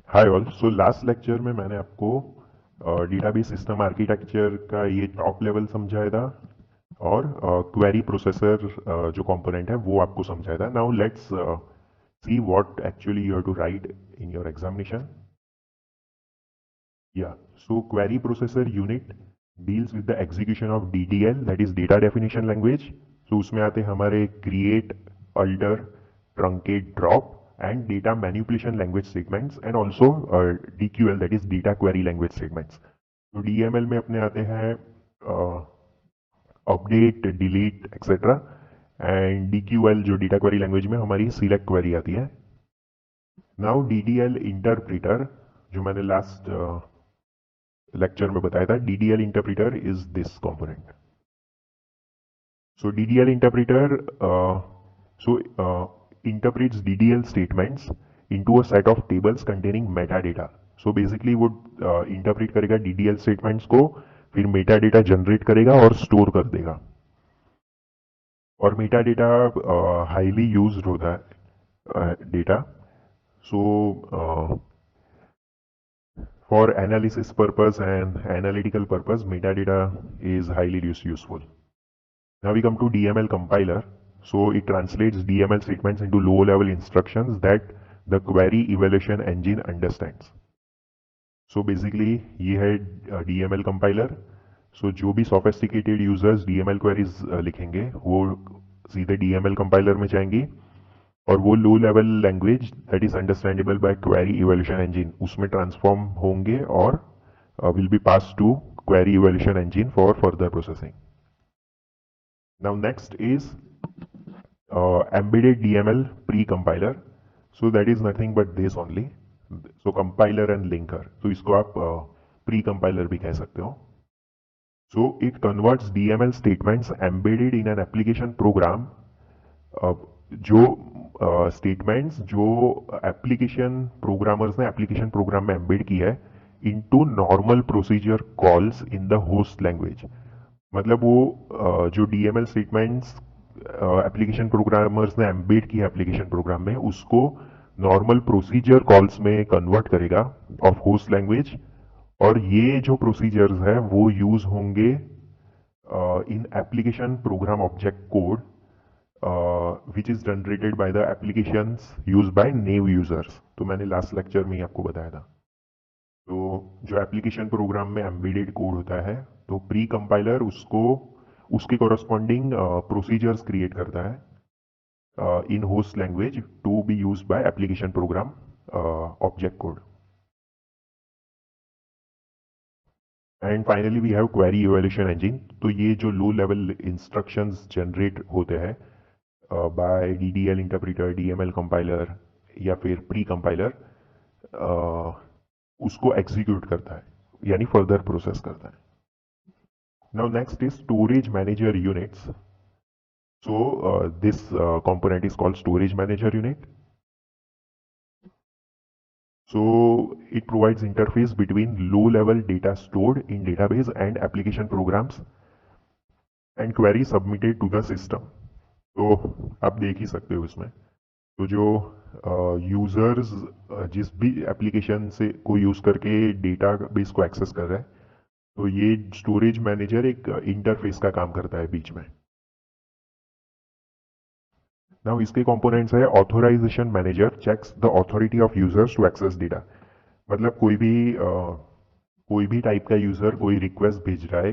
Hi all. So last lecture में मैंने आपको डेटाबेस सिस्टम आर्किटेक्चर का ये टॉप लेवल समझाया था और क्वेरी प्रोसेसर जो कंपोनेंट है वो आपको समझाया था। Now let's see what actually you have to write in your examination. या so query processor unit deals with the execution of DDL, that is data definition language. So उसमें आते हैं हमारे create, alter, truncate, drop and data manipulation language segments and also DQL, that is data query language segments. तो DML में अपने आते हैं update, delete etcetera, and DQL जो डेटा क्वेरी लैंग्वेज में हमारी सिलेक्ट क्वेरी आती है। नाउ DDL इंटरप्रेटर जो मैंने लास्ट लेक्चर में बताया था, DDL interpreter is this component. So DDL interpreter interprets DDL statements into a set of tables containing metadata. So basically वो interpret करेगा DDL statements को, फिर metadata generate करेगा और store कर देगा। और metadata highly used होता है data. So for analysis purpose and analytical purpose, metadata is highly useful. Now we come to DML compiler. So it translates DML statements into low-level instructions that the query evaluation engine understands. So basically ये है DML compiler. So जो भी sophisticated users DML queries लिखेंगे वो सीधे DML compiler में जाएंगी और वो low level language that is understandable by query evaluation engine उसमें transform होंगे और will be passed to query evaluation engine for further processing. Now next is embedded DML pre-compiler. So that is nothing but this only. So compiler and linker. So इसको आप pre-compiler भी कह सकते हो. So it converts DML statements embedded in an application program. जो statements जो application programmers ने application program में embed की है into normal procedure calls in the host language. मतलब वो जो DML स्टेटमेंट्स एप्लीकेशन प्रोग्रामर्स ने एम्बेड किया एप्लीकेशन प्रोग्राम में उसको नॉर्मल प्रोसीजर कॉल्स में कन्वर्ट करेगा ऑफ होस्ट लैंग्वेज, और ये जो प्रोसीजर्स है वो यूज होंगे in application program object code which is generated by the applications use by naive users. तो मैंने लास्ट लेक्चर में ही आपको बताया था। तो जो एप्लीकेशन प्रोग्राम में एम्बेडेड कोड होता है तो प्री कंपाइलर उसको उसके कॉरस्पॉन्डिंग प्रोसीजर्स क्रिएट करता है in host language to be use by application program object code. And finally we have query evaluation engine. तो ये जो लो लेवल इंस्ट्रक्शंस जनरेट होते हैं by DDL interpreter, DML compiler या फिर प्री कंपाइलर, उसको एग्जीक्यूट करता है यानी फर्दर प्रोसेस करता है। Now next is storage manager units. So this component is called storage manager unit. So it provides interface between low level data stored in database and application programs and queries submitted to the system. तो आप देख ही सकते हो इसमें तो जो users जिस भी एप्लीकेशन से को यूज करके डेटाबेस को एक्सेस कर रहा है तो ये स्टोरेज मैनेजर एक इंटरफेस का काम करता है बीच में। नाउ इसके कंपोनेंट्स है authorization manager checks the authority of users to access data. मतलब कोई भी टाइप का यूजर कोई रिक्वेस्ट भेज रहा है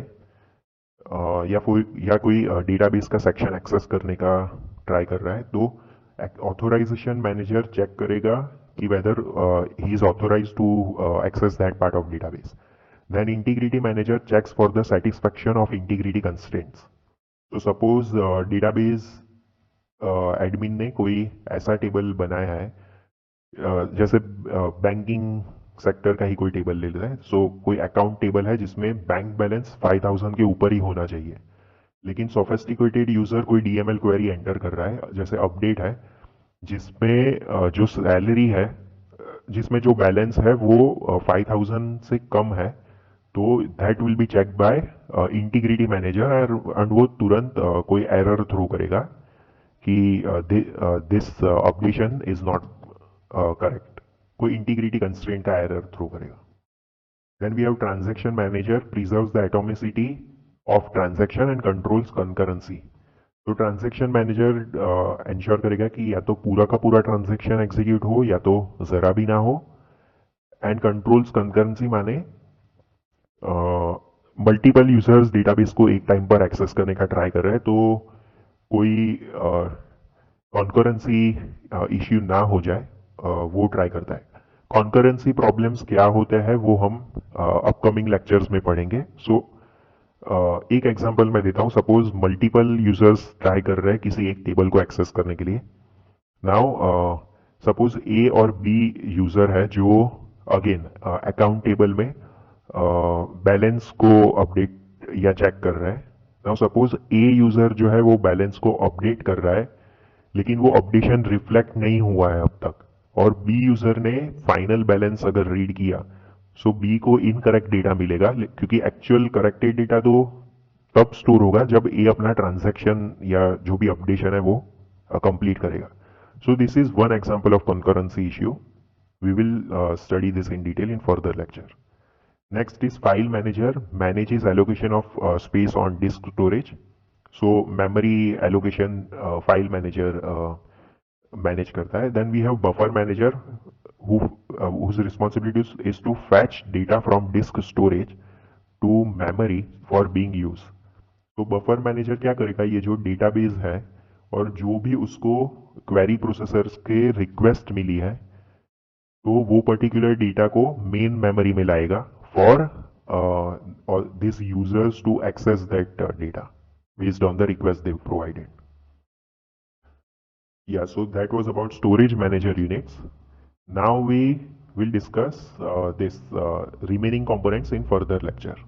या कोई डेटाबेस का सेक्शन एक्सेस करने का ट्राई कर रहा है तो ऑथोराइजेशन मैनेजर चेक करेगा कि whether he is authorize to access that part of database. Then integrity manager checks for the satisfaction of integrity constraints. So suppose database admin ने कोई ऐसा टेबल बनाया है जैसे बैंकिंग सेक्टर का ही कोई टेबल ले लेते हैं। सो कोई अकाउंट टेबल है जिसमें बैंक बैलेंस 5000 के ऊपर ही होना चाहिए, लेकिन सोफिस्टिकेटेड यूजर कोई DML क्वेरी एंटर कर रहा है जैसे अपडेट है जिसमें जो सैलरी है जिसमें जो बैलेंस है वो 5000 से कम है, तो that will be check by integrity manager and वो तुरंत कोई एरर थ्रो करेगा कि this updation is not correct. कोई इंटीग्रिटी कंस्ट्रेंट का एरर थ्रो करेगा। Then we have transaction manager preserves the atomicity of transaction and controls concurrency. तो transaction manager ensure करेगा कि या तो पूरा का पूरा ट्रांजैक्शन एग्जीक्यूट हो या तो जरा भी ना हो, एंड कंट्रोल्स कंकरेंसी माने मल्टीपल यूजर्स डेटाबेस को एक टाइम पर एक्सेस करने का ट्राई कर रहे हैं तो कोई कॉन्करेंसी इश्यू ना हो जाए, वो ट्राई करता है। कॉन्करेंसी प्रॉब्लम्स क्या होते हैं वो हम अपकमिंग लेक्चर्स में पढ़ेंगे। सो एक एग्जांपल मैं देता हूं। सपोज मल्टीपल यूजर्स ट्राई कर रहे हैं किसी एक टेबल को एक्सेस करने के लिए। नाउ सपोज ए और बी यूजर है जो अगेन अकाउंट टेबल में बैलेंस को अपडेट या चेक कर रहा है। नाउ सपोज ए यूजर जो है वो बैलेंस को अपडेट कर रहा है, लेकिन वो अपडेशन रिफ्लेक्ट नहीं हुआ है अब तक, और बी यूजर ने फाइनल बैलेंस अगर रीड किया, सो बी को इनकरेक्ट डेटा मिलेगा, क्योंकि एक्चुअल करेक्टेड डेटा तो तब स्टोर होगा जब ए अपना ट्रांजैक्शन या जो भी अपडेशन है वो कंप्लीट करेगा। So this is one example of concurrency issue. We will study this in detail in further lecture. Next is file manager manages allocation of space on disk storage. So memory allocation file manager manage करता है. Then we have buffer manager whose responsibility is to fetch data from disk storage to memory for being used. तो buffer manager क्या करेगा, ये जो database है और जो भी उसको query processors के request मिली है तो वो पर्टिकुलर डेटा को मेन मेमोरी में लाएगा for this users to access that data based on the request they provided. Yeah, so that was about storage manager units. Now we will discuss this remaining components in further lecture.